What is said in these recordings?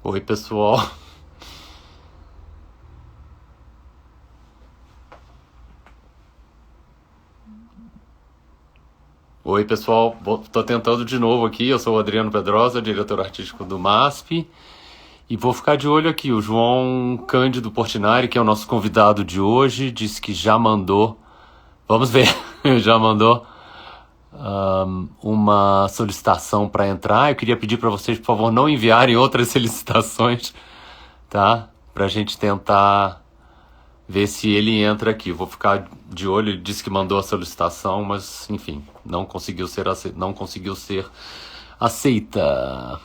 Oi, pessoal. Oi, pessoal. Tô tentando de novo aqui. Eu sou o Adriano Pedrosa, diretor artístico do MASP. E vou ficar de olho aqui. O João Cândido Portinari, que é o nosso convidado de hoje, disse que já mandou. Vamos ver. Já mandou uma solicitação para entrar. Eu queria pedir para vocês, por favor, não enviarem outras solicitações, tá? Pra gente tentar ver se ele entra aqui. Vou ficar de olho. Ele disse que mandou a solicitação, mas enfim, não conseguiu ser aceita.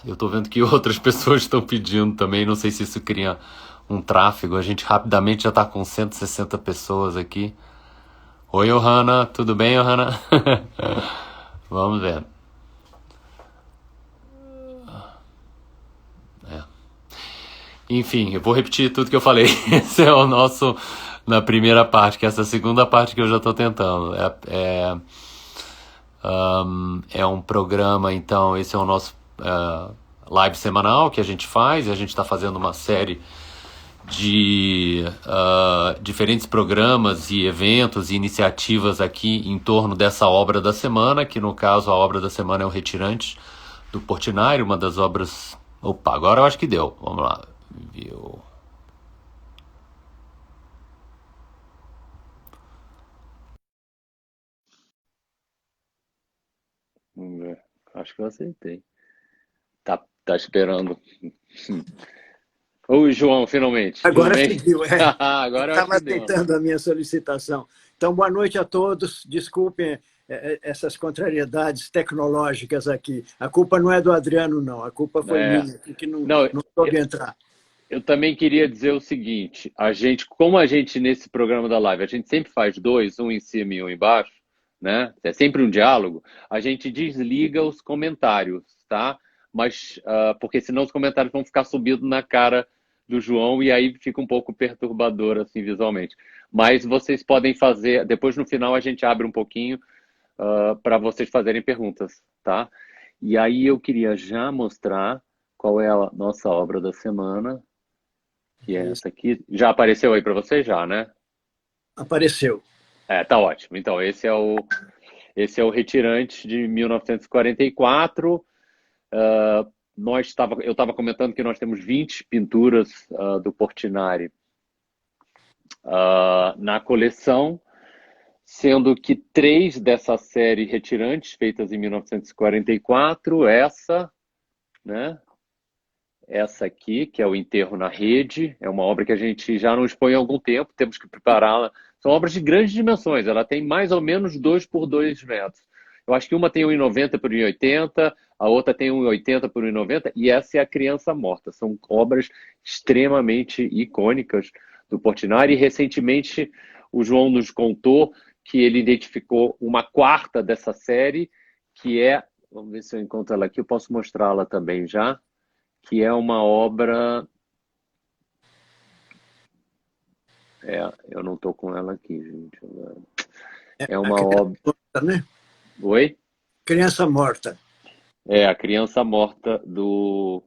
Eu tô vendo que outras pessoas estão pedindo também. Não sei se isso cria um tráfego. A gente rapidamente já tá com 160 pessoas aqui. Oi, Johanna. Tudo bem, Johanna? Vamos ver. Enfim, eu vou repetir tudo que eu falei. Esse é o nosso, na primeira parte, que é essa segunda parte que eu já estou tentando. É um programa, então, esse é o nosso live semanal que a gente faz, e a gente está fazendo uma série de diferentes programas e eventos e iniciativas aqui em torno dessa obra da semana, que no caso a obra da semana é o Retirante, do Portinari, uma das obras... Opa, agora eu acho que deu. Vamos lá. Viu? Vamos ver. Acho que eu aceitei. Tá esperando. Oi, João, finalmente. Tudo Agora bem? seguiu, é. Agora eu acho Estava que deu. aceitando a minha solicitação. Então, boa noite a todos. Desculpem essas contrariedades tecnológicas aqui. A culpa não é do Adriano, não. A culpa foi É, minha, que não, não, não eu, soube entrar. eu também queria dizer o seguinte: como a gente nesse programa da live, a gente sempre faz dois, um em cima e um embaixo, né? É sempre um diálogo. A gente desliga os comentários, tá? Mas porque senão os comentários vão ficar subindo na cara do João e aí fica um pouco perturbador assim visualmente. Mas vocês podem fazer, depois no final a gente abre um pouquinho para vocês fazerem perguntas, tá? E aí eu queria já mostrar qual é a nossa obra da semana, que é Isso. essa aqui. Já apareceu aí para vocês já, né? Apareceu. Tá ótimo. Então, esse é o Retirante de 1944. Eu estava comentando que nós temos 20 pinturas do Portinari na coleção, sendo que 3 dessa série Retirantes, feitas em 1944, né? Essa aqui, que é o Enterro na Rede, é uma obra que a gente já não expõe há algum tempo, temos que prepará-la. São obras de grandes dimensões, ela tem mais ou menos 2 por 2 metros. Eu acho que uma tem 1,90 por 1,80, a outra tem 1,80 por 1,90, e essa é a Criança Morta. São obras extremamente icônicas do Portinari, e recentemente o João nos contou que ele identificou uma quarta dessa série, que é, vamos ver se eu encontro ela aqui, eu posso mostrá-la também já, que é uma obra... eu não estou com ela aqui, gente. É A uma criança obra... morta, né? Oi? Criança morta. É a Criança Morta do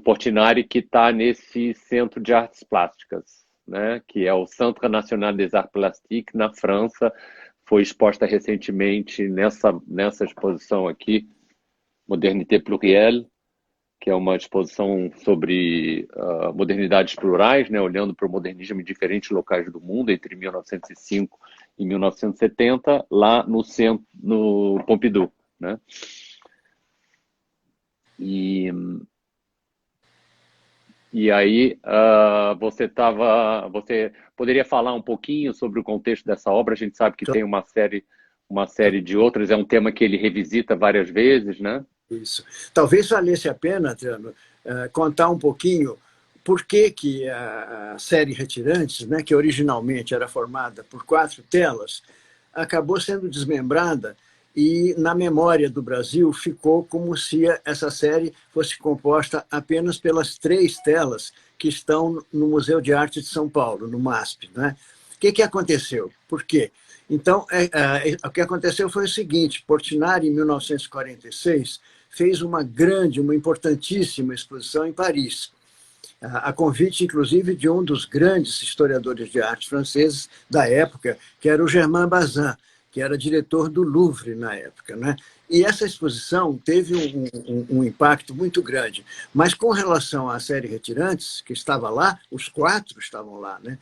Portinari, que está nesse Centro de Artes Plásticas, né? Que é o Centre National des Arts Plastiques, na França. Foi exposta recentemente nessa exposição aqui, Modernité Plurielle, que é uma exposição sobre modernidades plurais, né, olhando para o modernismo em diferentes locais do mundo, entre 1905 e 1970, lá no centro, no Pompidou, né? E aí você poderia falar um pouquinho sobre o contexto dessa obra? A gente sabe que tem uma série de outras, é um tema que ele revisita várias vezes, né? Isso. Talvez valesse a pena, Adriano, contar um pouquinho por que a série Retirantes, né, que originalmente era formada por 4 telas, acabou sendo desmembrada e, na memória do Brasil, ficou como se essa série fosse composta apenas pelas 3 telas que estão no Museu de Arte de São Paulo, no MASP. Né? O que aconteceu? Por quê? Então, o que aconteceu foi o seguinte: Portinari, em 1946, fez uma grande, uma importantíssima exposição em Paris, a convite, inclusive, de um dos grandes historiadores de arte franceses da época, que era o Germain Bazin, que era diretor do Louvre na época, né? E essa exposição teve um impacto muito grande. Mas com relação à série Retirantes, que estava lá, os 4 estavam lá, né?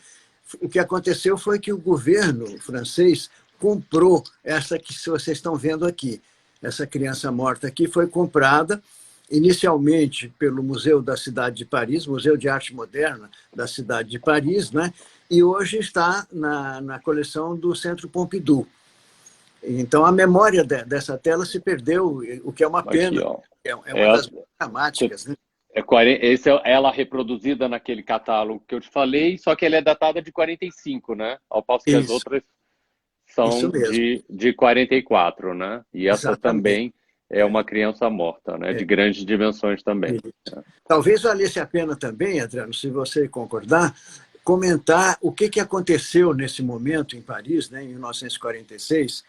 O que aconteceu foi que o governo francês comprou essa que vocês estão vendo aqui. Essa criança morta aqui foi comprada inicialmente pelo Museu da Cidade de Paris, Museu de Arte Moderna da Cidade de Paris, né? E hoje está na coleção do Centro Pompidou. Então, a memória dessa tela se perdeu, o que é uma Aqui, pena. ó. É uma das dramáticas, né? Esse é ela reproduzida naquele catálogo que eu te falei, só que ela é datada de 45, né? Ao passo que as Isso, outras isso são mesmo, de 44, né? E essa exatamente. também é uma criança morta, né? É, De grandes dimensões também. isso. Talvez valesse a pena também, Adriano, se você concordar, comentar o que aconteceu nesse momento em Paris, né, em 1946,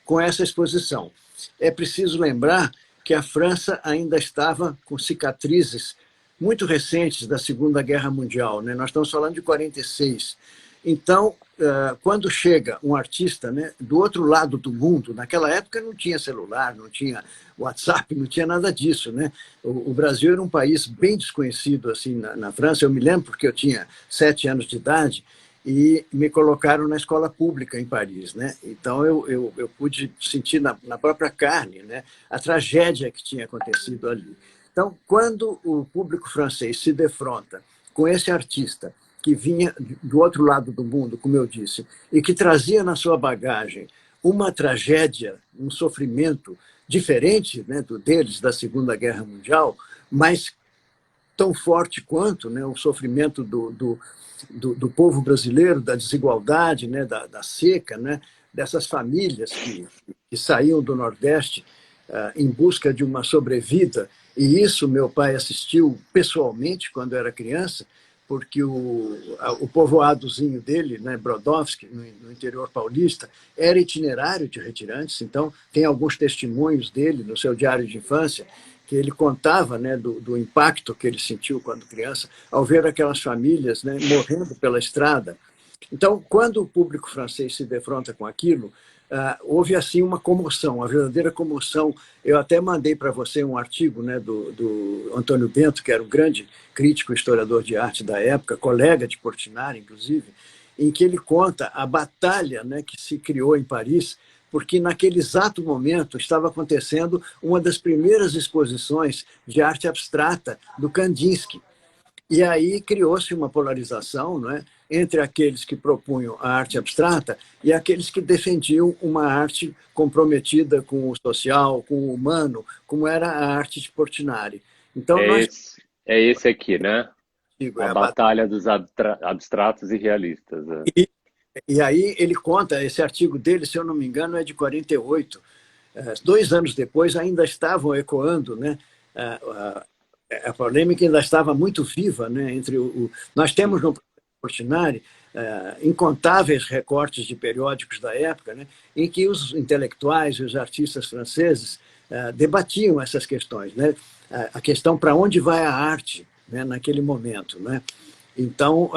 com essa exposição. É preciso lembrar que a França ainda estava com cicatrizes muito recentes da Segunda Guerra Mundial, né? Nós estamos falando de 46. Então, quando chega um artista, né, do outro lado do mundo, naquela época não tinha celular, não tinha WhatsApp, não tinha nada disso, né? O Brasil era um país bem desconhecido assim na França. Eu me lembro porque eu tinha 7 anos de idade e me colocaram na escola pública em Paris, né? Então eu pude sentir na própria carne, né, a tragédia que tinha acontecido ali. Então, quando o público francês se defronta com esse artista que vinha do outro lado do mundo, como eu disse, e que trazia na sua bagagem uma tragédia, um sofrimento diferente, né, do deles da Segunda Guerra Mundial, mas tão forte quanto, né, o sofrimento do povo brasileiro, da desigualdade, né, da seca, né, dessas famílias que saíam do Nordeste em busca de uma sobrevida. E isso meu pai assistiu pessoalmente quando era criança, porque o povoadozinho dele, né, Brodowski, no interior paulista, era itinerário de retirantes. Então, tem alguns testemunhos dele no seu diário de infância, que ele contava, né, do impacto que ele sentiu quando criança, ao ver aquelas famílias, né, morrendo pela estrada. Então, quando o público francês se defronta com aquilo, houve assim uma comoção, uma verdadeira comoção. Eu até mandei para você um artigo, né, do Antônio Bento, que era um grande crítico e historiador de arte da época, colega de Portinari, inclusive, em que ele conta a batalha, né, que se criou em Paris, porque naquele exato momento estava acontecendo uma das primeiras exposições de arte abstrata do Kandinsky. E aí criou-se uma polarização, não é, entre aqueles que propunham a arte abstrata e aqueles que defendiam uma arte comprometida com o social, com o humano, como era a arte de Portinari. Então, nós É esse aqui, né? digo, A é a batalha dos abstratos e realistas. É. e aí ele conta, esse artigo dele, se eu não me engano, é de 48. 2 anos depois ainda estavam ecoando, né? A polêmica ainda estava muito viva, né? Nós temos no Portinari incontáveis recortes de periódicos da época, né, em que os intelectuais e os artistas franceses debatiam essas questões, né? A questão para onde vai a arte, né, naquele momento, né? Então,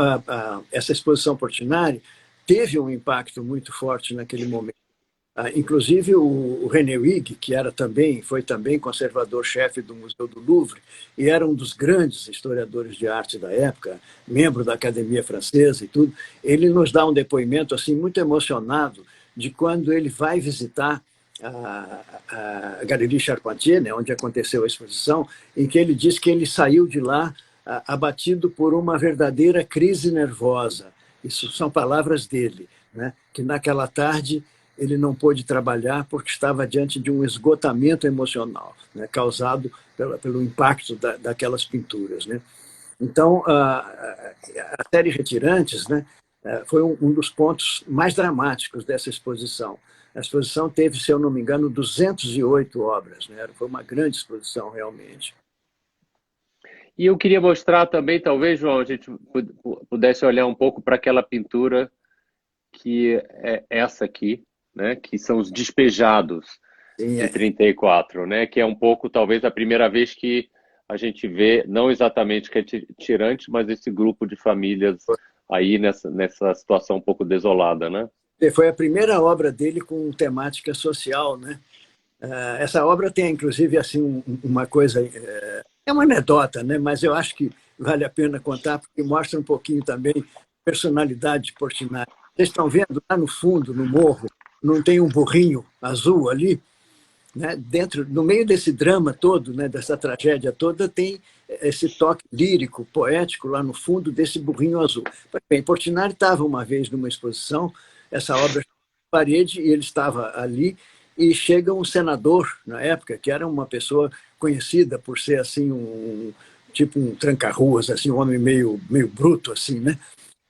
essa exposição Portinari teve um impacto muito forte naquele momento. Inclusive o René Huyghe, que foi também conservador-chefe do Museu do Louvre e era um dos grandes historiadores de arte da época, membro da Academia Francesa e tudo, ele nos dá um depoimento assim muito emocionado de quando ele vai visitar a Galerie Charpentier, né, onde aconteceu a exposição, em que ele diz que ele saiu de lá abatido por uma verdadeira crise nervosa. Isso são palavras dele, né, que naquela tarde ele não pôde trabalhar porque estava diante de um esgotamento emocional, né, causado pelo impacto daquelas pinturas, né? Então, a série Retirantes, né, foi um dos pontos mais dramáticos dessa exposição. A exposição teve, se eu não me engano, 208 obras, né? Foi uma grande exposição, realmente. E eu queria mostrar também, talvez, João, a gente pudesse olhar um pouco para aquela pintura que é essa aqui, né? Que são os despejados Sim, de 34, né? Que é um pouco, talvez, a primeira vez que a gente vê, não exatamente retirantes, mas esse grupo de famílias aí nessa situação um pouco desolada, né? foi a primeira obra dele com temática social, né? Essa obra tem, inclusive, assim, uma coisa, é uma anedota, né? Mas eu acho que vale a pena contar, porque mostra um pouquinho também a personalidade de Portinari. Vocês estão vendo lá no fundo, no morro, não tem um burrinho azul ali? Né? Dentro, no meio desse drama todo, né? Dessa tragédia toda, tem esse toque lírico, poético, lá no fundo desse burrinho azul. Bem, Portinari estava uma vez numa exposição, essa obra parede, e ele estava ali, e chega um senador, na época, que era uma pessoa conhecida por ser assim tipo um tranca-ruas, assim, um homem meio bruto, assim, né?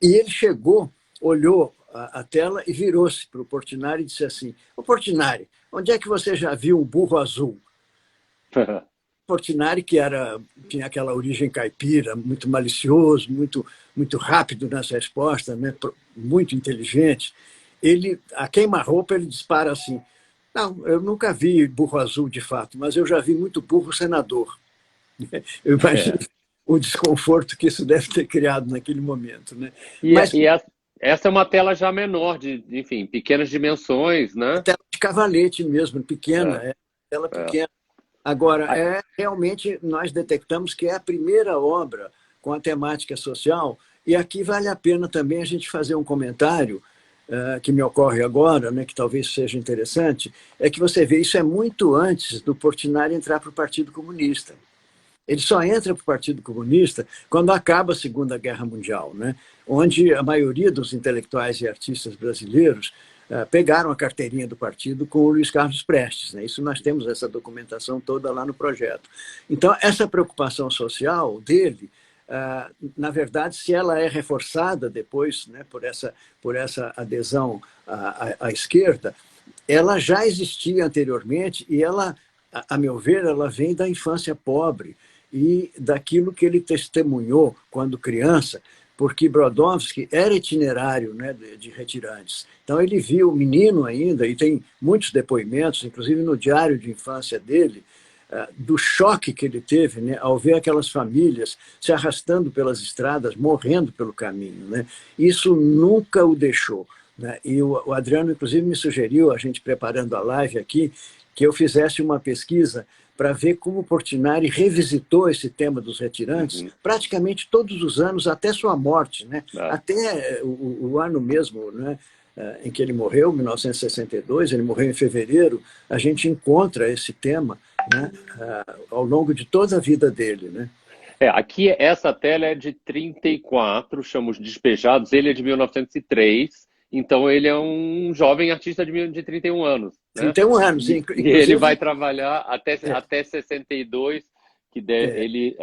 E ele chegou, olhou a tela e virou-se para o Portinari e disse assim: "Ô Portinari, onde é que você já viu um burro azul?" Portinari, que tinha aquela origem caipira, muito malicioso, muito rápido nas respostas, né? Muito inteligente, ele, a queima-roupa, ele dispara assim: "Não, eu nunca vi burro azul de fato, mas eu já vi muito burro senador." Eu imagino É. o desconforto que isso deve ter criado naquele momento, né? E, Mas essa é uma tela já menor, enfim, pequenas dimensões, é né? tela de cavalete mesmo, pequena, É, tela é. pequena. Agora, Ah, realmente nós detectamos que é a primeira obra com a temática social, e aqui vale a pena também a gente fazer um comentário que me ocorre agora, né, que talvez seja interessante, é que você vê, isso é muito antes do Portinari entrar para o Partido Comunista. Ele só entra para o Partido Comunista quando acaba a Segunda Guerra Mundial, né? Onde a maioria dos intelectuais e artistas brasileiros pegaram a carteirinha do partido com o Luiz Carlos Prestes, né? Isso nós temos essa documentação toda lá no projeto. Então, essa preocupação social dele, na verdade, se ela é reforçada depois, né, por essa adesão à esquerda, ela já existia anteriormente e ela, a meu ver, ela vem da infância pobre e daquilo que ele testemunhou quando criança, porque Brodowski era itinerário, né, de retirantes. Então ele viu menino ainda, e tem muitos depoimentos, inclusive no diário de infância dele, do choque que ele teve, né, ao ver aquelas famílias se arrastando pelas estradas, morrendo pelo caminho, né? Isso nunca o deixou, né? E o Adriano, inclusive, me sugeriu, a gente preparando a live aqui, que eu fizesse uma pesquisa para ver como o Portinari revisitou esse tema dos retirantes uhum, praticamente todos os anos, até sua morte, né? é. Até o ano mesmo, né, em que ele morreu, 1962, ele morreu em fevereiro, a gente encontra esse tema, né, ao longo de toda a vida dele, né? Aqui essa tela é de 34, chama Os Despejados, ele é de 1903, então ele é um jovem artista de 31 anos, né? 31 anos, E ele vai inclusive. trabalhar É, até 62, é, ele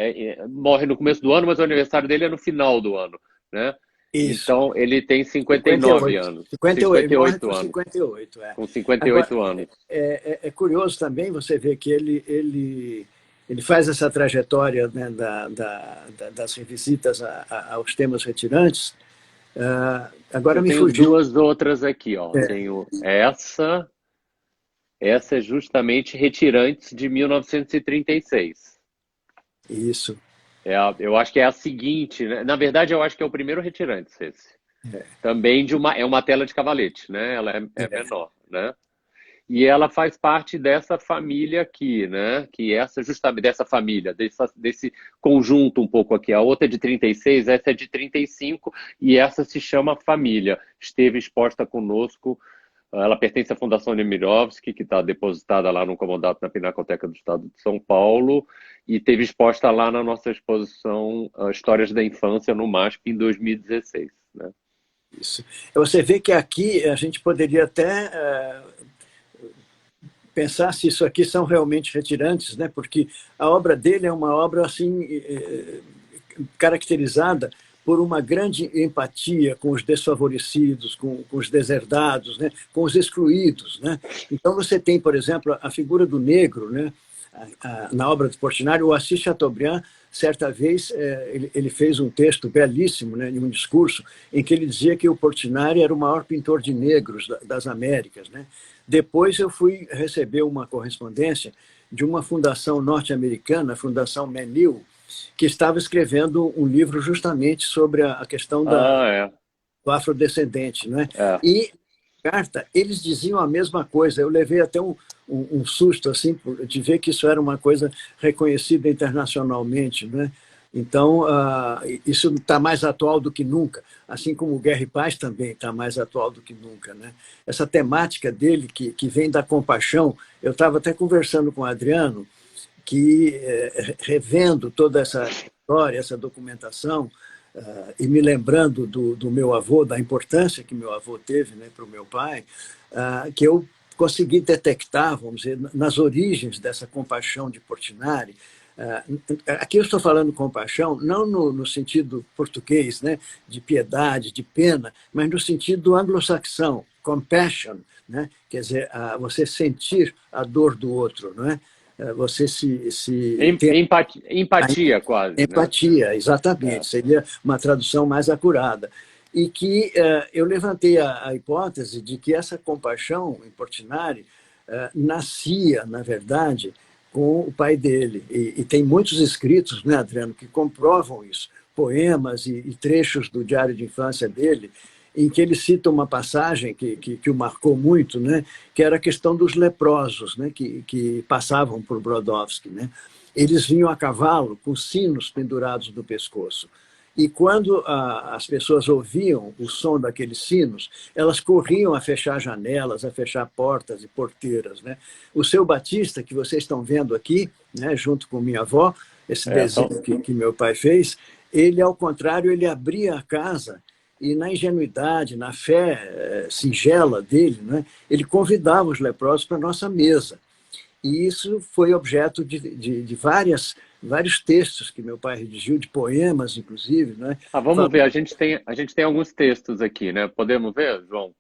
morre no começo do ano, mas o aniversário dele é no final do ano, né? isso, Então ele tem 59 58. anos, 58, morre 58 com anos, 58. com Agora, 58 anos. é curioso também você ver que ele faz essa trajetória, né, das revisitas aos temas retirantes. Agora Eu me tenho fugiu. duas outras aqui, ó. É, Tenho essa é justamente Retirantes de 1936. isso. Eu acho que é a seguinte, né? Na verdade, eu acho que é o primeiro Retirantes esse. Também é uma tela de cavalete, né? Ela é menor, né? E ela faz parte dessa família aqui, né? Que essa justamente dessa família, desse conjunto um pouco aqui. A outra é de 36, essa é de 35 e essa se chama Família. Esteve exposta conosco. Ela pertence à Fundação Nemirovsky, que está depositada lá no comodato na Pinacoteca do Estado de São Paulo, e teve exposta lá na nossa exposição Histórias da Infância, no MASP, em 2016. Né? Isso. Você vê que aqui a gente poderia até pensar se isso aqui são realmente retirantes, né? Porque a obra dele é uma obra assim caracterizada por uma grande empatia com os desfavorecidos, com os deserdados, né? Com os excluídos, né? Então você tem, por exemplo, a figura do negro, né? na obra do Portinari, o Assis Chateaubriand, certa vez, ele fez um texto belíssimo, né, em um discurso, em que ele dizia que o Portinari era o maior pintor de negros das Américas. Né? Depois eu fui receber uma correspondência de uma fundação norte-americana, a Fundação Menil, que estava escrevendo um livro justamente sobre a questão do afrodescendente. Né? E carta, eles diziam a mesma coisa. Eu levei até um susto assim, de ver que isso era uma coisa reconhecida internacionalmente. Né? Então, isso está mais atual do que nunca, assim como Guerra e Paz também está mais atual do que nunca. Né? Essa temática dele, que vem da compaixão, eu estava até conversando com o Adriano, que, revendo toda essa história, essa documentação, e me lembrando do meu avô, da importância que meu avô teve, né, para o meu pai, que eu consegui detectar, vamos dizer, nas origens dessa compaixão de Portinari. Aqui eu estou falando compaixão não no sentido português, né, de piedade, de pena, mas no sentido anglo-saxão, compassion, né, quer dizer, você sentir a dor do outro, não é? Você Empatia, quase. Empatia, né? Exatamente. Seria uma tradução mais acurada. E que eu levantei a hipótese de que essa compaixão em Portinari nascia, na verdade, com o pai dele. E tem muitos escritos, né, Adriano, que comprovam isso. Poemas e trechos do diário de infância dele, em que ele cita uma passagem que o marcou muito, né, que era a questão dos leprosos, né, que passavam por Brodowski. Né? Eles vinham a cavalo com sinos pendurados do pescoço. E quando as pessoas ouviam o som daqueles sinos, elas corriam a fechar janelas, a fechar portas e porteiras. Né? O seu Batista, que vocês estão vendo aqui, né, junto com minha avó, esse desenho que meu pai fez, ele, ao contrário, ele abria a casa e, na ingenuidade, na fé singela dele, né, ele convidava os leprosos para a nossa mesa. E isso foi objeto de vários textos que meu pai redigiu, de poemas, inclusive. Né? Vamos ver, a gente tem alguns textos aqui, né? Podemos ver, João?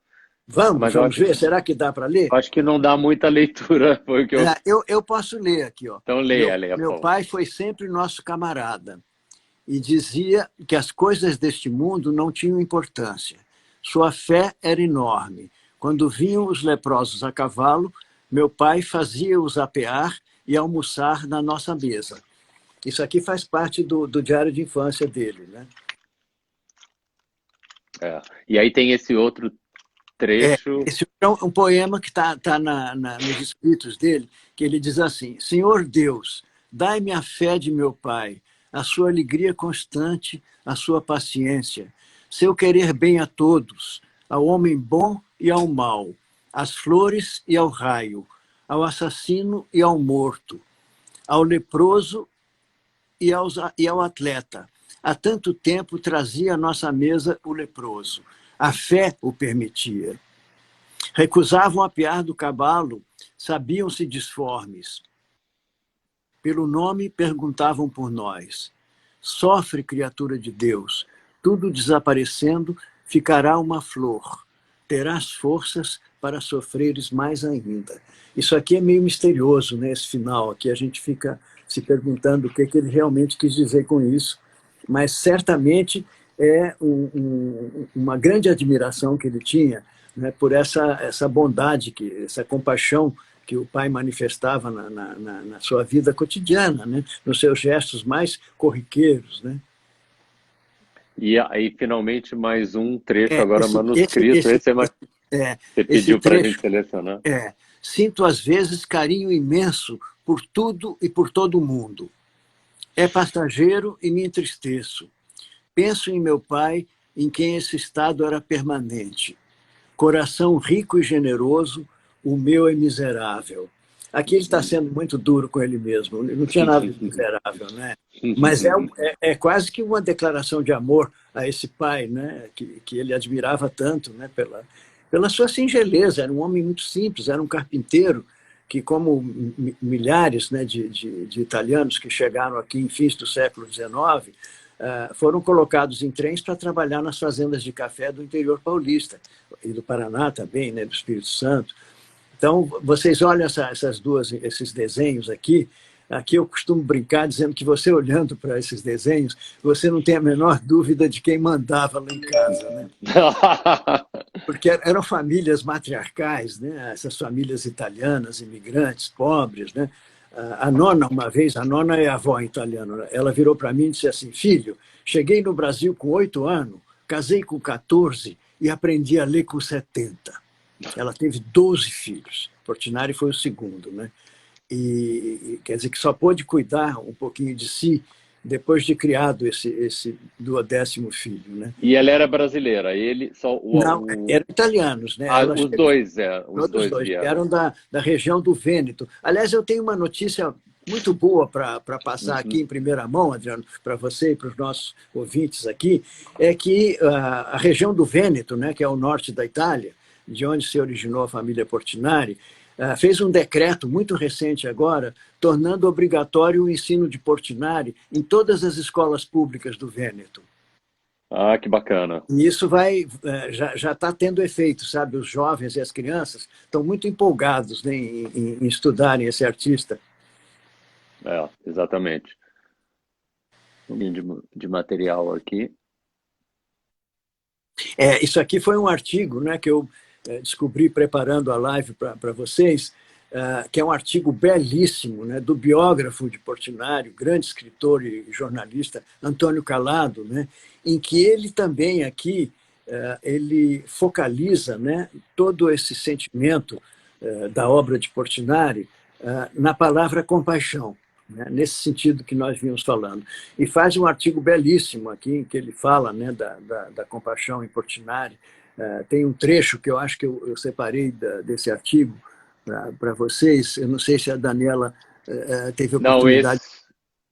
Vamos ver, será que dá para ler? Acho que não dá muita leitura. Foi que eu posso ler aqui. Ó. Então leia, meu pai foi sempre nosso camarada e dizia que as coisas deste mundo não tinham importância. Sua fé era enorme. Quando vinham os leprosos a cavalo, meu pai fazia-os apear e almoçar na nossa mesa. Isso aqui faz parte do diário de infância dele. Né? E aí tem esse outro trecho. Esse é um poema que está nos escritos dele, que ele diz assim: Senhor Deus, dai-me a fé de meu pai, a sua alegria constante, a sua paciência, seu querer bem a todos, ao homem bom e ao mau, às flores e ao raio, ao assassino e ao morto, ao leproso e ao atleta. Há tanto tempo trazia à nossa mesa o leproso. A fé o permitia. Recusavam apear do cavalo, sabiam-se disformes. Pelo nome perguntavam por nós. Sofre, criatura de Deus, tudo desaparecendo, ficará uma flor. Terás forças para sofreres mais ainda. Isso aqui é meio misterioso, né, esse final. Aqui a gente fica se perguntando o que ele realmente quis dizer com isso, mas certamente é uma grande admiração que ele tinha, né, por essa bondade, essa compaixão que o pai manifestava na sua vida cotidiana, né, nos seus gestos mais corriqueiros. Né? E aí, finalmente, mais um trecho agora manuscrito. Você pediu para a gente selecionar. Sinto, às vezes, carinho imenso por tudo e por todo mundo. É passageiro e me entristeço. Penso em meu pai, em quem esse estado era permanente. Coração rico e generoso, o meu é miserável. Aqui ele está sendo muito duro com ele mesmo. Não tinha nada de miserável, né? Mas é quase que uma declaração de amor a esse pai, né? Que ele admirava tanto, né? Pela sua singeleza. Era um homem muito simples, era um carpinteiro que, como milhares, né, de italianos que chegaram aqui em fins do século XIX, foram colocados em trens para trabalhar nas fazendas de café do interior paulista, e do Paraná também, né, do Espírito Santo. Então, vocês olham esses desenhos aqui. Aqui eu costumo brincar dizendo que você, olhando para esses desenhos, você não tem a menor dúvida de quem mandava lá em casa, né? Porque eram famílias matriarcais, né? Essas famílias italianas, imigrantes, pobres, né? A nona, uma vez, a nona é a avó italiana, ela virou para mim e disse assim: filho, cheguei no Brasil com 8 anos, casei com 14 e aprendi a ler com 70. Ela teve 12 filhos, Portinari foi o segundo, né? E quer dizer que só pôde cuidar um pouquinho de si depois de criado esse 12º filho, né? E ela era brasileira, ele só Não, eram italianos, né? os dois, os Todos dois dois vieram. eram da região do Vêneto. Aliás, eu tenho uma notícia muito boa para passar aqui em primeira mão, Adriano, para você e para os nossos ouvintes aqui, é que a região do Vêneto, né, que é o norte da Itália, de onde se originou a família Portinari, fez um decreto muito recente agora, tornando obrigatório o ensino de Portinari em todas as escolas públicas do Vêneto. Ah, que bacana. E isso já está tendo efeito, sabe? Os jovens e as crianças estão muito empolgados, né, em estudarem esse artista. Exatamente. Um pouquinho de material aqui. Isso aqui foi um artigo, né, que eu descobri preparando a live para vocês, que é um artigo belíssimo, né, do biógrafo de Portinari, grande escritor e jornalista, Antônio Calado, né, em que ele também aqui ele focaliza, né, todo esse sentimento da obra de Portinari na palavra compaixão, né, nesse sentido que nós vimos falando. E faz um artigo belíssimo aqui, em que ele fala, né, da compaixão em Portinari. Tem um trecho que eu acho que eu separei desse artigo para vocês. Eu não sei se a Daniela teve oportunidade.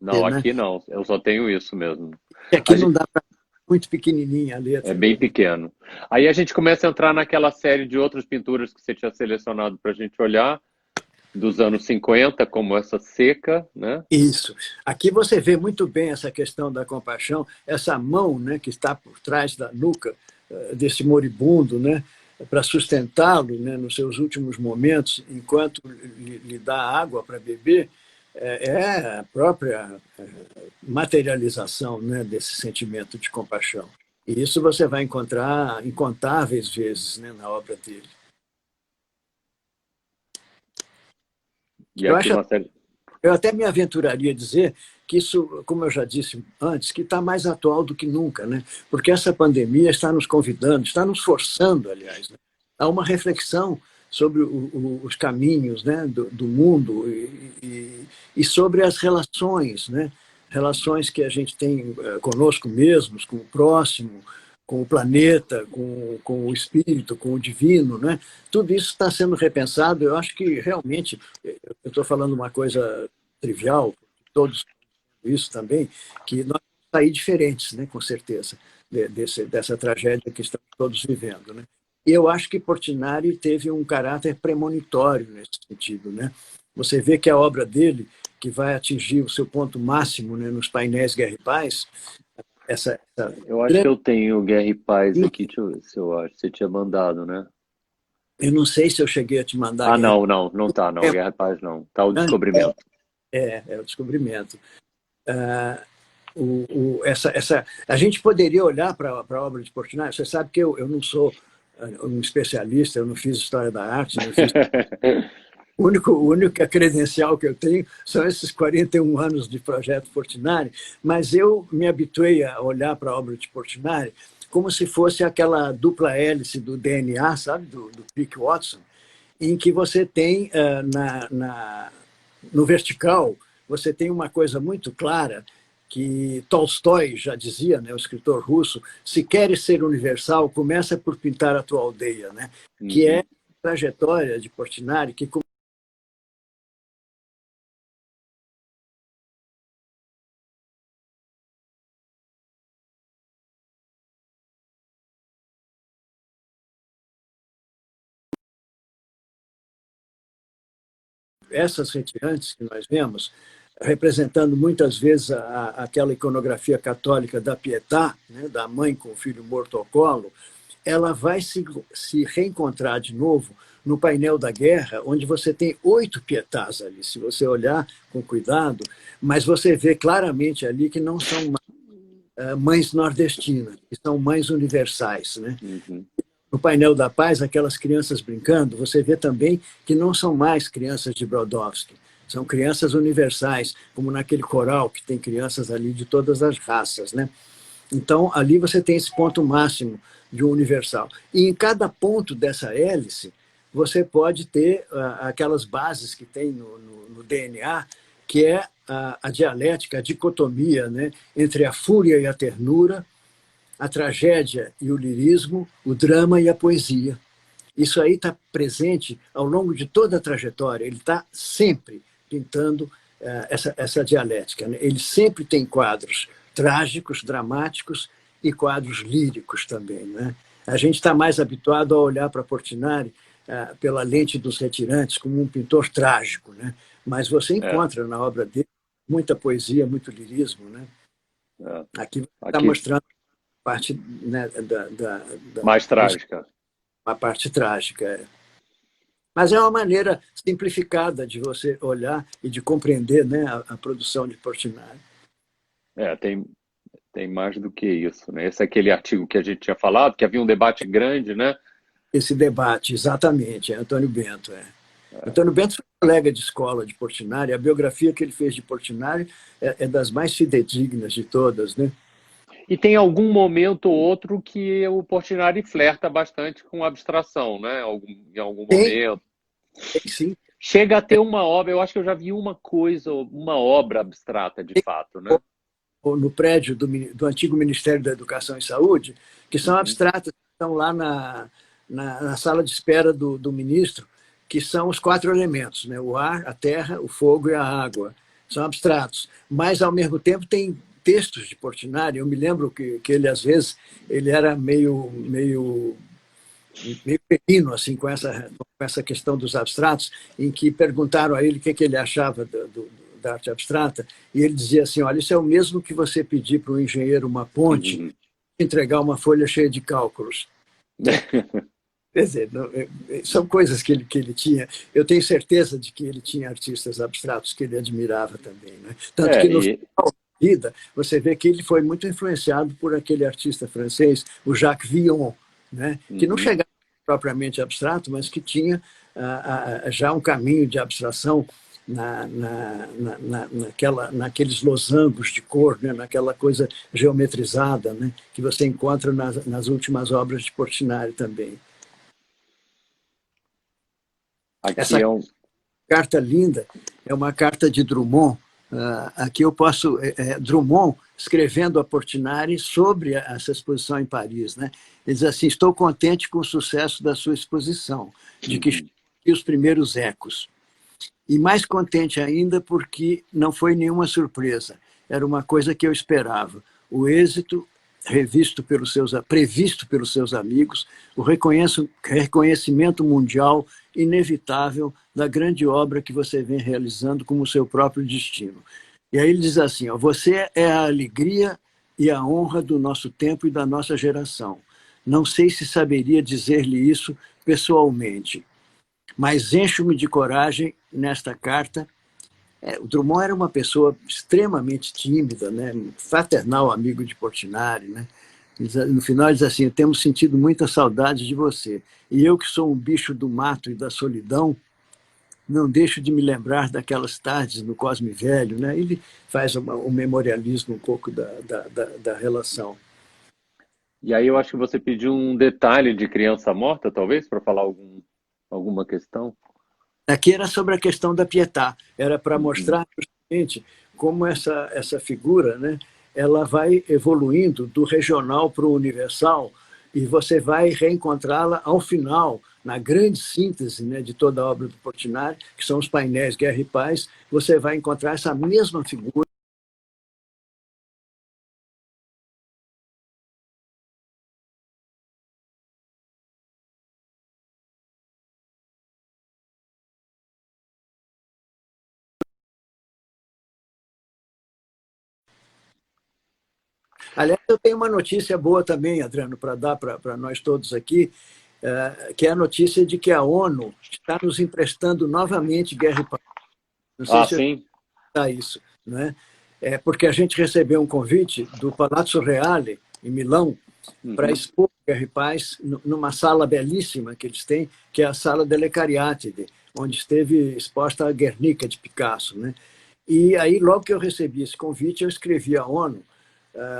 Não, aqui não. Eu só tenho isso mesmo. Aqui não dá para... Muito pequenininha a letra. É bem pequeno. Aí a gente começa a entrar naquela série de outras pinturas que você tinha selecionado para a gente olhar, dos anos 50, como essa seca, né? Isso. Aqui você vê muito bem essa questão da compaixão, essa mão, né, que está por trás da nuca desse moribundo, né, para sustentá-lo, né, nos seus últimos momentos, enquanto lhe dá água para beber, é a própria materialização, né, desse sentimento de compaixão. E isso você vai encontrar incontáveis vezes, né, na obra dele. Eu até me aventuraria a dizer que isso, como eu já disse antes, que está mais atual do que nunca, né? Porque essa pandemia está nos convidando, está nos forçando, aliás, né, a uma reflexão sobre os caminhos, né, do mundo e sobre as relações, né? Relações que a gente tem conosco mesmos, com o próximo, com o planeta, com o espírito, com o divino, né? Tudo isso está sendo repensado. Eu acho que realmente, eu estou falando uma coisa trivial, todos isso também, que nós vamos sair diferentes, né? Com certeza, dessa tragédia que estamos todos vivendo, né? E eu acho que Portinari teve um caráter premonitório nesse sentido, né? Você vê que a obra dele, que vai atingir o seu ponto máximo, né, nos painéis Guerra e Paz, eu acho que eu tenho Guerra e Paz aqui, deixa eu ver se eu acho. Você tinha mandado, né? Eu não sei se eu cheguei a te mandar. Não tá, não. Guerra e Paz não. Tá o Descobrimento. É o Descobrimento. A gente poderia olhar para a obra de Portinari. Você sabe que eu não sou um especialista, eu não fiz História da Arte, não fiz... A única credencial que eu tenho são esses 41 anos de projeto Portinari, mas eu me habituei a olhar para a obra de Portinari como se fosse aquela dupla hélice do DNA, sabe, do Crick Watson, em que você tem, no vertical, você tem uma coisa muito clara, que Tolstói já dizia, né, o escritor russo: se queres ser universal, começa por pintar a tua aldeia, né? Que é a trajetória de Portinari, que essas retirantes que nós vemos, representando muitas vezes aquela iconografia católica da Pietà, né, da mãe com o filho morto ao colo, ela vai se reencontrar de novo no painel da guerra, onde você tem 8 pietás ali, se você olhar com cuidado, mas você vê claramente ali que não são mães nordestinas, que são mães universais, né? Uhum. No painel da paz, aquelas crianças brincando, você vê também que não são mais crianças de Brodowski, são crianças universais, como naquele coral que tem crianças ali de todas as raças, né? Então, ali você tem esse ponto máximo de um universal. E em cada ponto dessa hélice, você pode ter aquelas bases que tem no DNA, que é a dialética, a dicotomia, né, entre a fúria e a ternura, a tragédia e o lirismo, o drama e a poesia. Isso aí está presente ao longo de toda a trajetória. Ele está sempre pintando essa dialética, né? Ele sempre tem quadros trágicos, dramáticos e quadros líricos também, né? A gente está mais habituado a olhar para Portinari pela lente dos retirantes como um pintor trágico, né? Mas você É, encontra na obra dele muita poesia, muito lirismo, né? é. Aqui você está Aqui, mostrando a parte, né, mais trágica. a parte trágica. Mas é uma maneira simplificada de você olhar e de compreender, né, a produção de Portinari. É, tem mais do que isso, né? Esse é aquele artigo que a gente tinha falado, que havia um debate grande, né? Esse debate, exatamente, é Antônio Bento. Antônio Bento foi colega de escola de Portinari, a biografia que ele fez de Portinari é das mais fidedignas de todas, né? E tem algum momento ou outro que o Portinari flerta bastante com abstração, né? Em algum Tem, momento. tem sim. Chega a ter uma obra, eu acho que eu já vi uma coisa, uma obra abstrata de fato, né? No prédio do antigo Ministério da Educação e Saúde, que são Uhum. abstratas, estão lá na sala de espera do ministro, que são os 4 elementos, né? O ar, a terra, o fogo e a água. São abstratos. Mas, ao mesmo tempo, tem textos de Portinari. Eu me lembro que ele, às vezes, ele era meio pepino assim, com essa questão dos abstratos, em que perguntaram a ele o que ele achava da arte abstrata, e ele dizia assim, olha, isso é o mesmo que você pedir para um engenheiro uma ponte Uhum. e entregar uma folha cheia de cálculos. Quer dizer, são coisas que ele tinha. Eu tenho certeza de que ele tinha artistas abstratos que ele admirava também. Né? Tanto que no final E, da vida, você vê que ele foi muito influenciado por aquele artista francês, o Jacques Villon, né? Que não uhum. chegava propriamente abstrato, mas que tinha já um caminho de abstração naqueles losangos de cor, né? Naquela coisa geometrizada, né? Que você encontra nas últimas obras de Portinari também. Aqui Essa é um. carta linda é uma carta de Drummond. Aqui eu posso. Drummond escrevendo a Portinari sobre essa exposição em Paris. Né? Ele diz assim: estou contente com o sucesso da sua exposição, de que Uhum. aqui os primeiros ecos. E mais contente ainda porque não foi nenhuma surpresa. Era uma coisa que eu esperava. O êxito previsto pelos seus amigos, o reconhecimento mundial inevitável da grande obra que você vem realizando como seu próprio destino. E aí ele diz assim, ó, você é a alegria e a honra do nosso tempo e da nossa geração. Não sei se saberia dizer-lhe isso pessoalmente, mas encho-me de coragem nesta carta. O Drummond era uma pessoa extremamente tímida, né? Fraternal amigo de Portinari. Né? No final, ele diz assim: temos sentido muita saudade de você. E eu, que sou um bicho do mato e da solidão, não deixo de me lembrar daquelas tardes no Cosme Velho. Né? Ele faz um memorialismo um pouco da relação. E aí eu acho que você pediu um detalhe de criança morta, talvez, para falar alguma questão. Aqui era sobre a questão da Pietà, era para Uhum. mostrar justamente como essa figura, né, ela vai evoluindo do regional para o universal e você vai reencontrá-la ao final, na grande síntese, né, de toda a obra do Portinari, que são os painéis Guerra e Paz, você vai encontrar essa mesma figura. Aliás, eu tenho uma notícia boa também, Adriano, para dar para nós todos aqui. que é a notícia de que a ONU está nos emprestando novamente guerra e paz. Não sei se sim. está isso, né? Porque a gente recebeu um convite do Palazzo Reale, em Milão, para expor Guerra e Paz numa sala belíssima que eles têm, que é a Sala delle Cariatidi, onde esteve exposta a Guernica de Picasso, né? E aí, logo que eu recebi esse convite, eu escrevi à ONU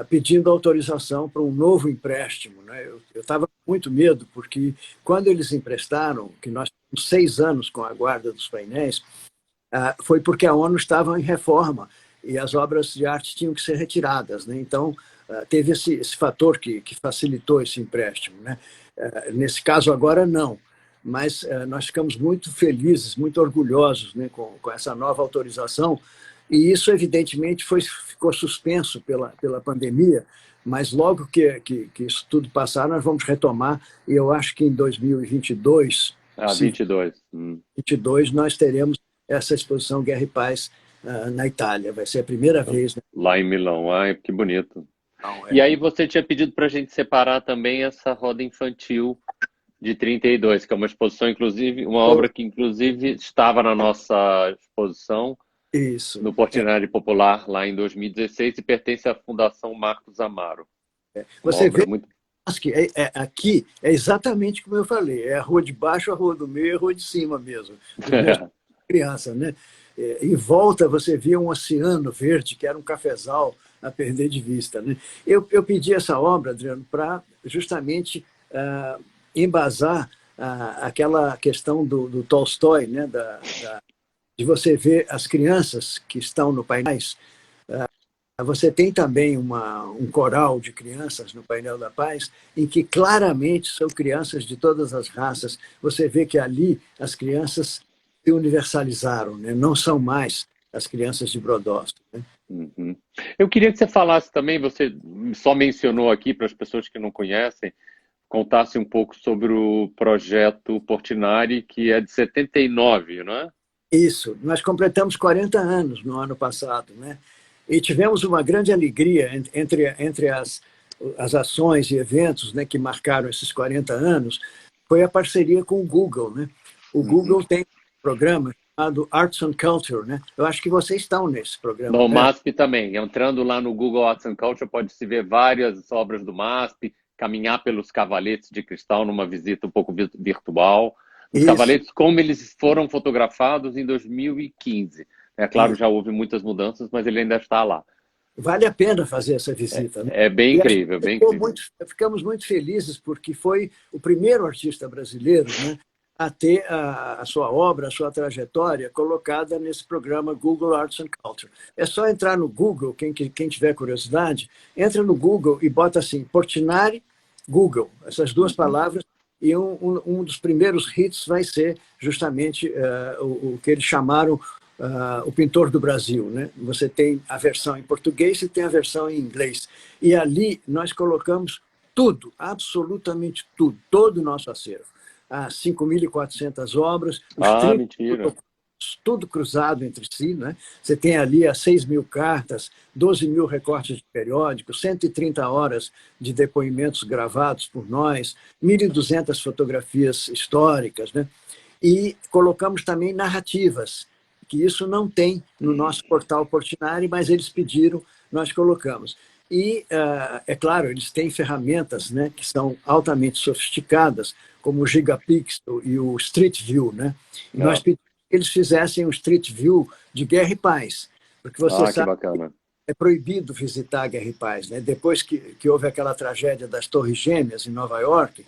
pedindo autorização para um novo empréstimo, né? Eu estava com muito medo, porque quando eles emprestaram, que nós temos 6 anos com a guarda dos painéis, foi porque a ONU estava em reforma e as obras de arte tinham que ser retiradas, né? Então, teve esse fator que facilitou esse empréstimo, né? Nesse caso, agora, não. Mas nós ficamos muito felizes, muito orgulhosos, né, com essa nova autorização. E isso, evidentemente, ficou suspenso pela pandemia, mas logo que isso tudo passar, nós vamos retomar. E eu acho que em 2022, 22, nós teremos essa exposição Guerra e Paz na Itália. Vai ser a primeira vez. Né? Lá em Milão. Ai, que bonito. E aí você tinha pedido para a gente separar também essa roda infantil de 32, que é uma exposição, inclusive, uma obra que, inclusive, estava na nossa exposição Isso. no Portinari Popular, lá em 2016, e pertence à Fundação Marcos Amaro. Você vê que aqui é exatamente como eu falei, é a rua de baixo, a rua do meio e a rua de cima mesmo. Criança, né? Em volta você via um oceano verde, que era um cafezal a perder de vista. Né? Eu pedi essa obra, Adriano, para justamente embasar aquela questão do Tolstói, né? De você ver as crianças que estão no painéis. Você tem também um coral de crianças no Painel da Paz, em que claramente são crianças de todas as raças. Você vê que ali as crianças se universalizaram, né? Não são mais as crianças de Brodowski. Né? Eu queria que você falasse também, você só mencionou aqui para as pessoas que não conhecem, contasse um pouco sobre o projeto Portinari, que é de 79, não é? Isso, nós completamos 40 anos no ano passado, né? E tivemos uma grande alegria entre as ações e eventos, né, que marcaram esses 40 anos, foi a parceria com o Google. Né? O Google tem um programa chamado Arts and Culture. Né? Eu acho que vocês estão nesse programa. No MASP também. Entrando lá no Google Arts and Culture, pode-se ver várias obras do MASP, caminhar pelos cavaletes de cristal numa visita um pouco virtual. Os cavaletes, como eles foram fotografados em 2015. É claro, já houve muitas mudanças, mas ele ainda está lá. Vale a pena fazer essa visita. Né? É bem incrível, bem incrível. Ficamos muito felizes porque foi o primeiro artista brasileiro, né, a ter a sua obra, a sua trajetória colocada nesse programa Google Arts and Culture. É só entrar no Google, quem tiver curiosidade, entra no Google e bota assim, Portinari, Google, essas duas palavras, e um dos primeiros hits vai ser justamente o que eles chamaram o pintor do Brasil. Né? Você tem a versão em português e tem a versão em inglês. E ali nós colocamos tudo, absolutamente tudo, todo o nosso acervo. As 5.400 obras, os 30 tudo cruzado entre si. Né? Você tem ali as 6.000 cartas, 12.000 recortes de periódicos, 130 horas de depoimentos gravados por nós, 1.200 fotografias históricas. Né? E colocamos também narrativas, que isso não tem no nosso portal Portinari, mas eles pediram, nós colocamos. E, é claro, eles têm ferramentas, né, que são altamente sofisticadas, como o Gigapixel e o Street View. Né? Nós pedimos que eles fizessem um Street View de Guerra e Paz, porque você sabe que é proibido visitar a Guerra e Paz. Né? Depois que houve aquela tragédia das Torres Gêmeas em Nova York,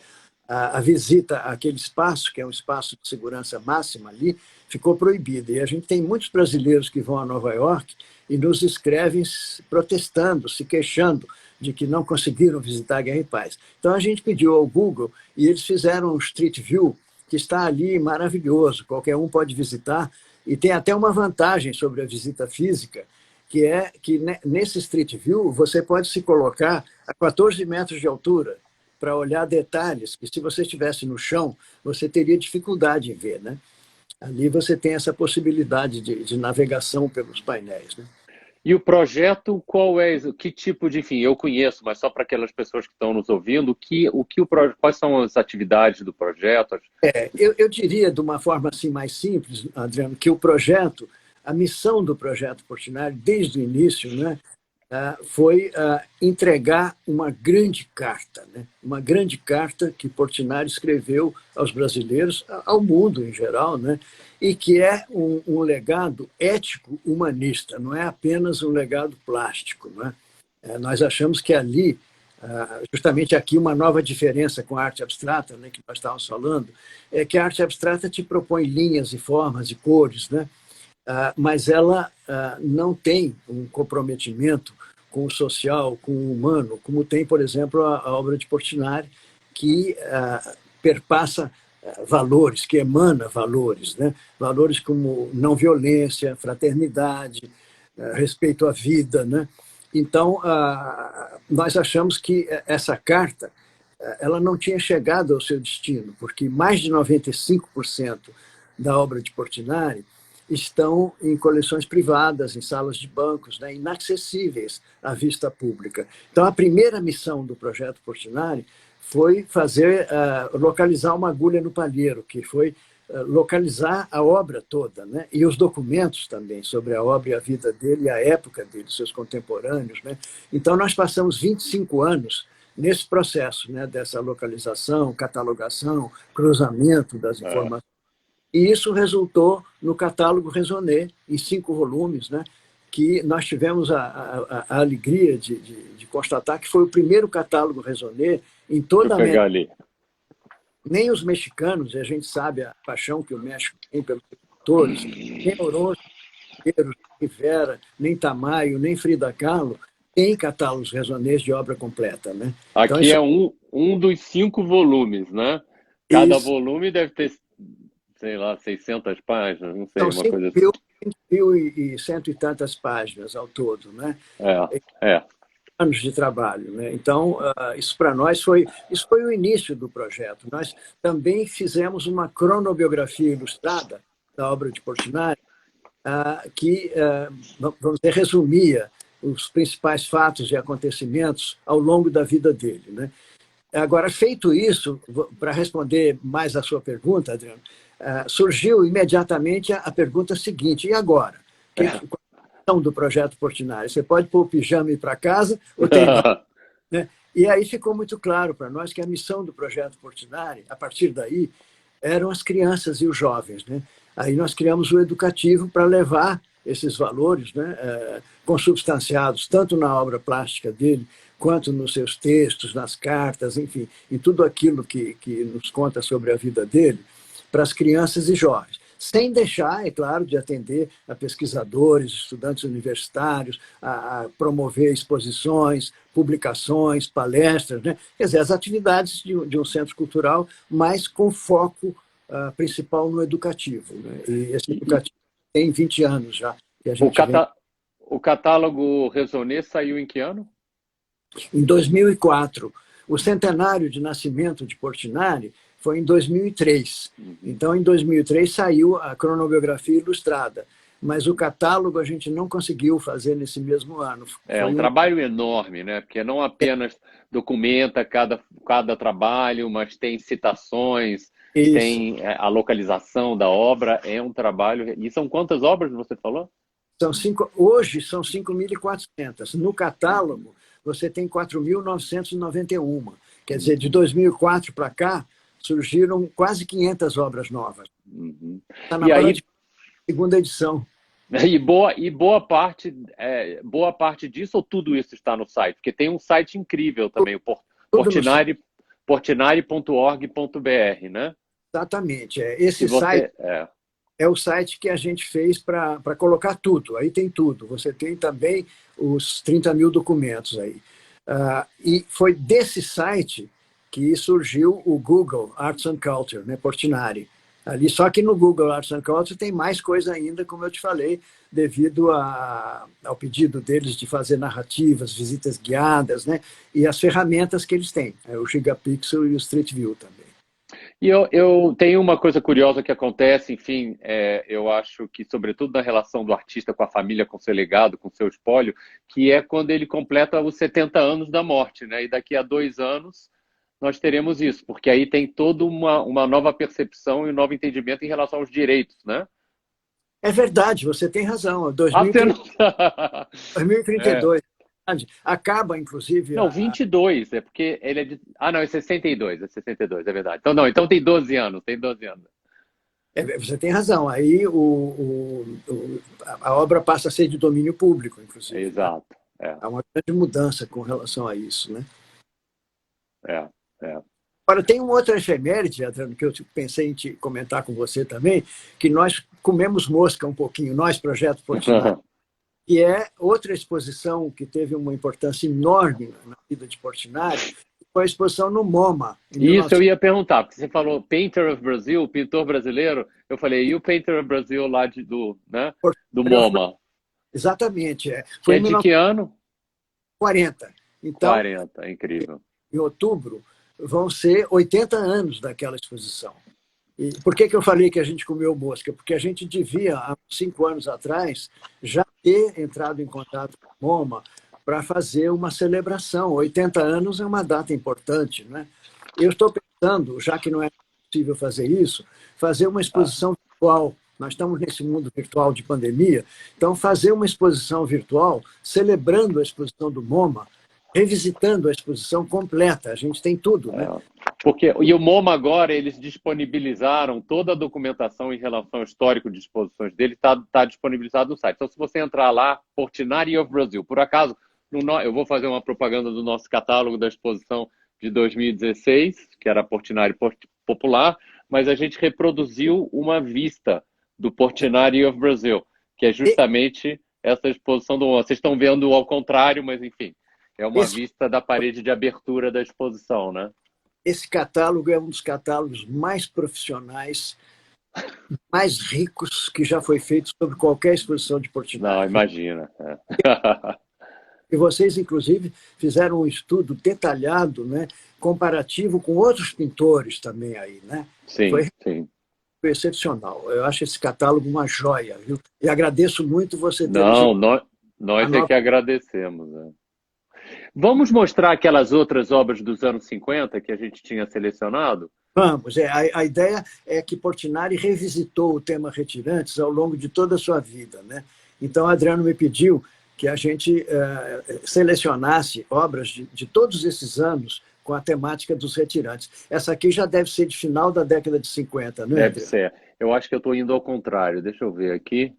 a visita àquele espaço, que é um espaço de segurança máxima ali, ficou proibida. E a gente tem muitos brasileiros que vão a Nova York e nos escrevem protestando, se queixando de que não conseguiram visitar a Guerra e Paz. Então a gente pediu ao Google e eles fizeram um Street View que está ali maravilhoso, qualquer um pode visitar, e tem até uma vantagem sobre a visita física, que é que nesse Street View você pode se colocar a 14 metros de altura para olhar detalhes que, se você estivesse no chão, você teria dificuldade em ver. Né? Ali você tem essa possibilidade de navegação pelos painéis. Né? E o projeto, qual é? Que tipo de, enfim, eu conheço, mas só para aquelas pessoas que estão nos ouvindo, quais são as atividades do projeto? Eu diria, de uma forma assim mais simples, Adriano, que o projeto, a missão do projeto Portinari, desde o início, né, foi entregar uma grande carta, né? Uma grande carta que Portinari escreveu aos brasileiros, ao mundo em geral, né? E que é um legado ético humanista, não é apenas um legado plástico. Né? Nós achamos que ali, justamente aqui, uma nova diferença com a arte abstrata, né, que nós estávamos falando, é que a arte abstrata te propõe linhas e formas e cores, né? Mas ela não tem um comprometimento com o social, com o humano, como tem, por exemplo, a obra de Portinari, que perpassa valores, que emana valores, né? Valores como não violência, fraternidade, respeito à vida. Né? Então, nós achamos que essa carta ela não tinha chegado ao seu destino, porque mais de 95% da obra de Portinari estão em coleções privadas, em salas de bancos, né, inacessíveis à vista pública. Então, a primeira missão do projeto Portinari foi localizar uma agulha no palheiro, que foi localizar a obra toda, né, e os documentos também sobre a obra e a vida dele, e a época dele, seus contemporâneos. Né. Então, nós passamos 25 anos nesse processo, né, dessa localização, catalogação, cruzamento das informações. E isso resultou no catálogo Raisonné, em 5 volumes, né, que nós tivemos a alegria de constatar que foi o primeiro catálogo Raisonné em toda a América. Ali. Nem os mexicanos, e a gente sabe a paixão que o México tem pelos escritores, nem Orozco, nem Rivera, nem Tamayo, nem Frida Kahlo, tem catálogos Raisonnés de obra completa. Né? Aqui então, isso... é um dos 5 volumes, né? Cada volume deve ter, sei lá, 600 páginas, não sei, então, uma coisa assim. 5.100 e tantas páginas ao todo, né? Anos de trabalho, né? Então, isso para nós foi o início do projeto. Nós também fizemos uma cronobiografia ilustrada da obra de Portinari, que, vamos dizer, resumia os principais fatos e acontecimentos ao longo da vida dele, né? Agora, feito isso, para responder mais a sua pergunta, Adriano, surgiu imediatamente a pergunta seguinte: e agora? Qual é a questão do projeto Portinari? Você pode pôr o pijama e ir para casa ou tem... né? E aí ficou muito claro para nós que a missão do projeto Portinari, a partir daí, eram as crianças e os jovens. Né? Aí nós criamos o educativo para levar esses valores, né, consubstanciados tanto na obra plástica dele, quanto nos seus textos, nas cartas, enfim, em tudo aquilo que nos conta sobre a vida dele, para as crianças e jovens. Sem deixar, é claro, de atender a pesquisadores, estudantes universitários, a promover exposições, publicações, palestras, né? Quer dizer, as atividades de um centro cultural, mas com foco principal no educativo. Né? E esse educativo tem 20 anos já. Que a gente o catálogo Raisonné saiu em que ano? Em 2004. O centenário de nascimento de Portinari foi em 2003. Então, em 2003, saiu a cronobiografia ilustrada. Mas o catálogo a gente não conseguiu fazer nesse mesmo ano. É um trabalho enorme, né? Porque não apenas documenta cada trabalho, mas tem citações, isso. Tem a localização da obra, é um trabalho... E são quantas obras você falou? Hoje são 5.400. No catálogo, você tem 4.991. Quer dizer, de 2004 para cá, surgiram quase 500 obras novas. Está na segunda edição. E boa parte disso, ou tudo isso está no site? Porque tem um site incrível também, o portinari.org.br, né? Exatamente. Esse site é o site que a gente fez para colocar tudo. Aí tem tudo. Você tem também os 30 mil documentos aí. E foi desse site que surgiu o Google Arts and Culture, né, Portinari. Ali, só que no Google Arts and Culture tem mais coisa ainda, como eu te falei, devido ao pedido deles de fazer narrativas, visitas guiadas, né, e as ferramentas que eles têm, o Gigapixel e o Street View também. E eu tenho uma coisa curiosa que acontece, enfim, eu acho que, sobretudo na relação do artista com a família, com seu legado, com seu espólio, que é quando ele completa os 70 anos da morte, né? E daqui a 2 anos nós teremos isso, porque aí tem toda uma nova percepção e um novo entendimento em relação aos direitos, né? É verdade, você tem razão. Ah, você 2030, não... É. 2032, acaba, inclusive, Não, 22, é porque ele é de... Ah, não, é 62, é verdade. Então, não, então tem 12 anos, tem 12 anos. você tem razão. Aí a obra passa a ser de domínio público, inclusive, né? Exato, Há uma grande mudança com relação a isso, né? é, é. Agora, tem uma outra efeméride, Adriano, que eu pensei em te comentar com você também, que nós comemos mosca um pouquinho, nós, Projeto Portinari, que é outra exposição que teve uma importância enorme na vida de Portinari, foi a exposição no MoMA, em Isso eu 19... ia perguntar, porque você falou Painter of Brazil, pintor brasileiro. Eu falei, e o Painter of Brazil lá do MoMA? Exatamente, Que foi é em de que ano? 1940. Então, 40, incrível. em outubro, vão ser 80 anos daquela exposição. E por que eu falei que a gente comeu mosca? Porque a gente devia, há 5 anos atrás, já ter entrado em contato com o MoMA para fazer uma celebração. 80 anos é uma data importante, né? Eu estou pensando, já que não é possível fazer isso, fazer uma exposição virtual. Nós estamos nesse mundo virtual de pandemia, então fazer uma exposição virtual celebrando a exposição do MoMA, revisitando a exposição completa. A gente tem tudo, né? E o MoMA agora, eles disponibilizaram toda a documentação em relação ao histórico de exposições dele, está disponibilizado no site. Então, se você entrar lá, Portinari of Brazil, por acaso, eu vou fazer uma propaganda do nosso catálogo da exposição de 2016, que era Portinari Popular, mas a gente reproduziu uma vista do Portinari of Brazil, que é justamente essa exposição do MoMA. Vocês estão vendo ao contrário, mas enfim, é uma vista da parede de abertura da exposição, né? Esse catálogo é um dos catálogos mais profissionais, mais ricos que já foi feito sobre qualquer exposição de Portinari. Não, imagina. E vocês, inclusive, fizeram um estudo detalhado, né, comparativo com outros pintores também aí, né? Sim, foi sim. excepcional. Eu acho esse catálogo uma joia, viu? E agradeço muito você ter... Não, nós é que agradecemos. Né? Vamos mostrar aquelas outras obras dos anos 50 que a gente tinha selecionado? Vamos. A ideia é que Portinari revisitou o tema retirantes ao longo de toda a sua vida, né? Então, Adriano me pediu que a gente selecionasse obras de todos esses anos com a temática dos retirantes. Essa aqui já deve ser de final da década de 50, não é, Deve ser. Eu acho que eu estou indo ao contrário. Deixa eu ver aqui.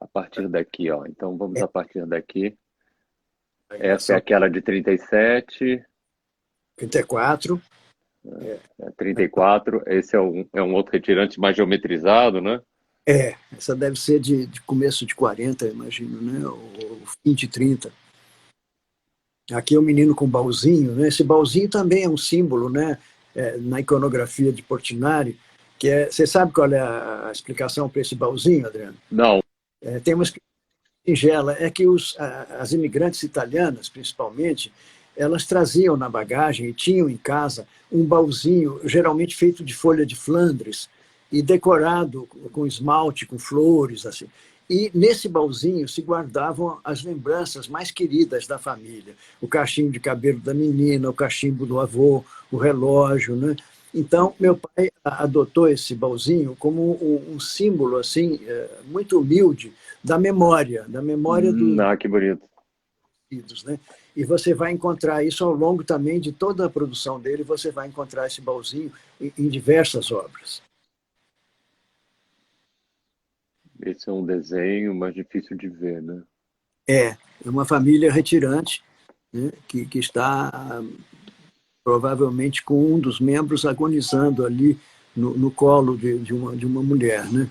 A partir daqui, ó. Então, vamos a partir daqui. Essa é aquela de 37. 34. 34. Esse é um outro retirante mais geometrizado, né? Essa deve ser de começo de 40, imagino, né? Ou fim de 30. Aqui é o menino com baúzinho, né? Esse baúzinho também é um símbolo, né? Na iconografia de Portinari, que você sabe qual é a explicação para esse baúzinho, Adriano? Não. Tem uma explicação singela, é que as imigrantes italianas, principalmente, elas traziam na bagagem e tinham em casa um baúzinho, geralmente feito de folha de Flandres, e decorado com esmalte, com flores, assim. E nesse baúzinho se guardavam as lembranças mais queridas da família. O cachimbo de cabelo da menina, o cachimbo do avô, o relógio, né? Então, meu pai adotou esse baúzinho como um símbolo assim, muito humilde da memória dos que bonito. filhos, né? E você vai encontrar isso ao longo também de toda a produção dele, você vai encontrar esse baúzinho em diversas obras. Esse é um desenho mais difícil de ver, né? É uma família retirante, né, que está provavelmente com um dos membros agonizando ali no colo de uma mulher, né?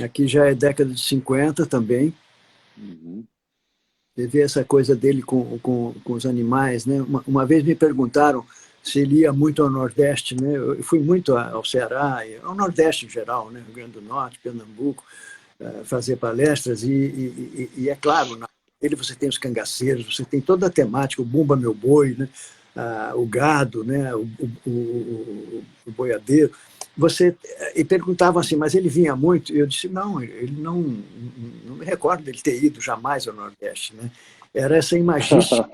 Aqui já é década de 50 também. Uhum. Você vê essa coisa dele com os animais, né? Uma vez me perguntaram se ele ia muito ao Nordeste, né? Eu fui muito ao Ceará, ao Nordeste em geral, né? Rio Grande do Norte, Pernambuco, fazer palestras e é claro, ele você tem os cangaceiros, você tem toda a temática, o Bumba Meu Boi, né? O gado, né? O boiadeiro. E perguntavam assim, mas ele vinha muito? E eu disse, não, ele não me recordo dele ter ido jamais ao Nordeste, né? Era essa imagística,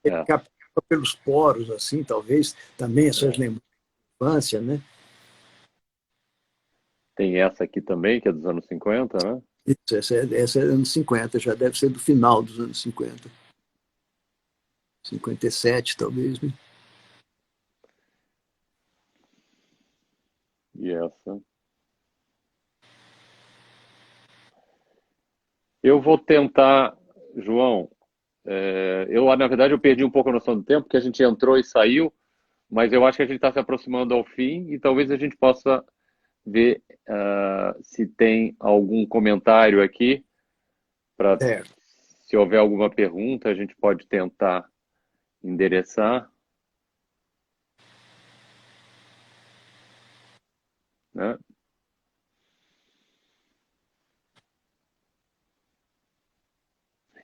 ele É, captava pelos poros, assim, talvez, também essas lembranças de infância, né? tem essa aqui também, que é dos anos 50, né? Isso, essa é anos 50, já deve ser do final dos anos 50. 57, talvez, né? E essa. Eu vou tentar, João. Na verdade, eu perdi um pouco a noção do tempo, porque a gente entrou e saiu, mas eu acho que a gente está se aproximando ao fim e talvez a gente possa ver se tem algum comentário aqui, para Certo. se houver alguma pergunta, a gente pode tentar endereçar, né?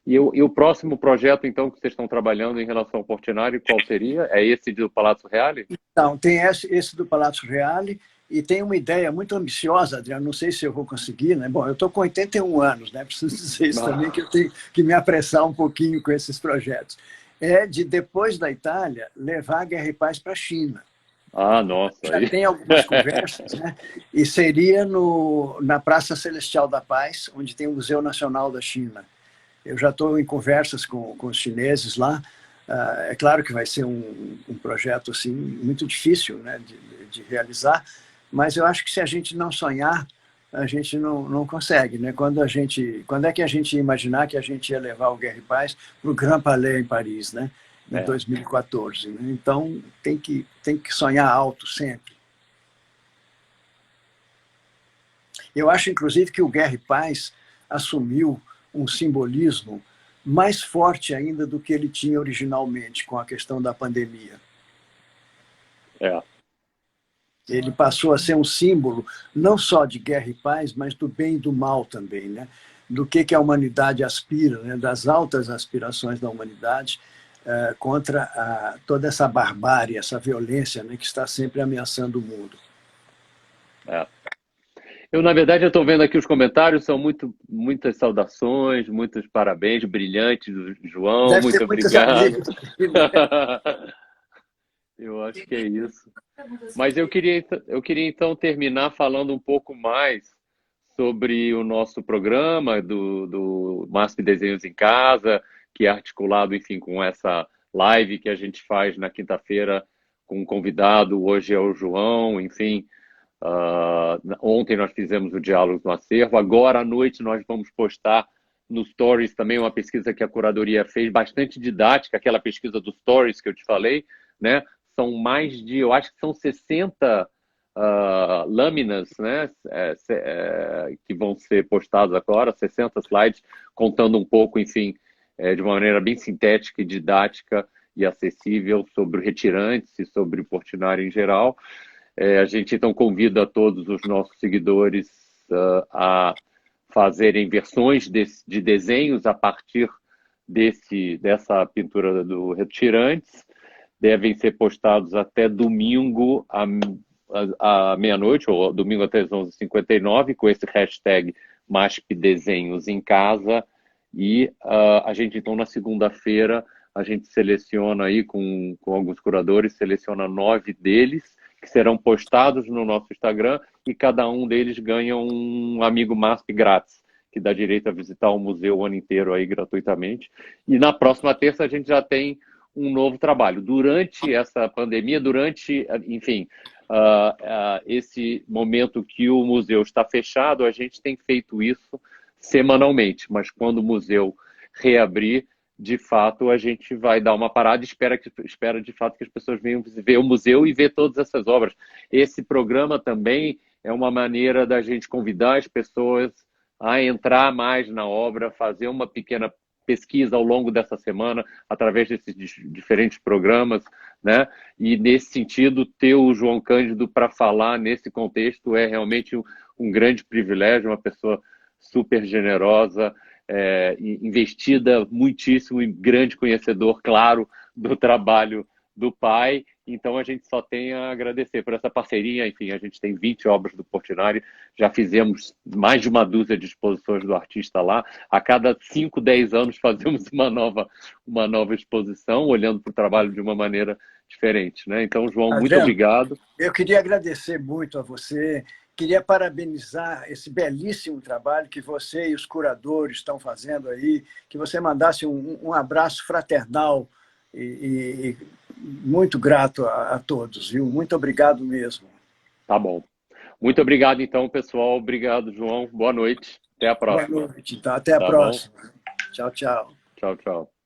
E o próximo projeto, então, que vocês estão trabalhando em relação ao Portinari, qual seria? É esse do Palazzo Reale? Então, tem esse do Palácio Reale e tem uma ideia muito ambiciosa, Adriano, não sei se eu vou conseguir, né? Bom, eu estou com 81 anos, né? Preciso dizer isso também, que eu tenho que me apressar um pouquinho com esses projetos. É de, depois da Itália, levar a Guerra e Paz para a China. Ah, nossa, Já aí. tem algumas conversas, né? E seria na Praça Celestial da Paz, onde tem o Museu Nacional da China. Eu já estou em conversas com os chineses lá. É claro que vai ser um projeto assim, muito difícil, né, de realizar, mas eu acho que se a gente não sonhar, a gente não consegue. Né? Quando é que a gente ia imaginar que a gente ia levar o Guerra e Paz para o Grand Palais em Paris, né, em É, 2014? Né? Então, tem que sonhar alto sempre. Eu acho, inclusive, que o Guerra e Paz assumiu um simbolismo mais forte ainda do que ele tinha originalmente com a questão da pandemia. é, Ele passou a ser um símbolo não só de guerra e paz, mas do bem e do mal também, né? Do que a humanidade aspira, né? Das altas aspirações da humanidade contra toda essa barbárie, essa violência, né? Que está sempre ameaçando o mundo. é. Na verdade, eu estou vendo aqui os comentários, são muitas saudações, muitos parabéns, brilhantes do João, Deve ter muito muitos obrigado. amigos aqui, né? Eu acho que é isso. Mas eu queria então terminar falando um pouco mais sobre o nosso programa do MASP Desenhos em Casa, que é articulado, enfim, com essa live que a gente faz na quinta-feira com um convidado, hoje é o João, enfim. Ontem nós fizemos o Diálogos no Acervo, agora à noite nós vamos postar no Stories também uma pesquisa que a curadoria fez, bastante didática, aquela pesquisa do Stories que eu te falei, né? São mais de, eu acho que são 60 lâminas, né? Que vão ser postadas agora, 60 slides, contando um pouco, enfim, de uma maneira bem sintética e didática e acessível sobre retirantes e sobre Portinari em geral. A gente então convida todos os nossos seguidores a fazerem versões de desenhos a partir dessa pintura do Retirantes. Devem ser postados até domingo à meia-noite, ou domingo até as 11h59, com esse hashtag MASP Desenhos em Casa. E a gente, então, na segunda-feira, a gente seleciona aí com alguns curadores, seleciona 9 deles, que serão postados no nosso Instagram, e cada um deles ganha um amigo MASP grátis, que dá direito a visitar o museu o ano inteiro aí gratuitamente. E na próxima terça a gente já tem um novo trabalho. Durante essa pandemia, enfim, esse momento que o museu está fechado, a gente tem feito isso semanalmente, mas quando o museu reabrir, de fato, a gente vai dar uma parada e espera de fato que as pessoas venham ver o museu e ver todas essas obras. Esse programa também é uma maneira da gente convidar as pessoas a entrar mais na obra, fazer uma pequena pesquisa ao longo dessa semana, através desses diferentes programas, né? E, nesse sentido, ter o João Cândido para falar nesse contexto é realmente um grande privilégio, uma pessoa super generosa, investida muitíssimo e grande conhecedor, claro, do trabalho do pai. Então a gente só tem a agradecer por essa parceria. Enfim, a gente tem 20 obras do Portinari, já fizemos mais de uma dúzia de exposições do artista lá. A cada 5, 10 anos fazemos uma nova exposição, olhando para o trabalho de uma maneira diferente, né? Então, João, muito Adriano, obrigado. eu queria agradecer muito a você, queria parabenizar esse belíssimo trabalho que você e os curadores estão fazendo aí, que você mandasse um abraço fraternal e muito grato a todos, viu? Muito obrigado mesmo. Tá bom. Muito obrigado, então, pessoal. Obrigado, João. Boa noite. Até a Boa próxima. noite, tá? Até a Tá bom? próxima. Tchau, tchau. Tchau, tchau.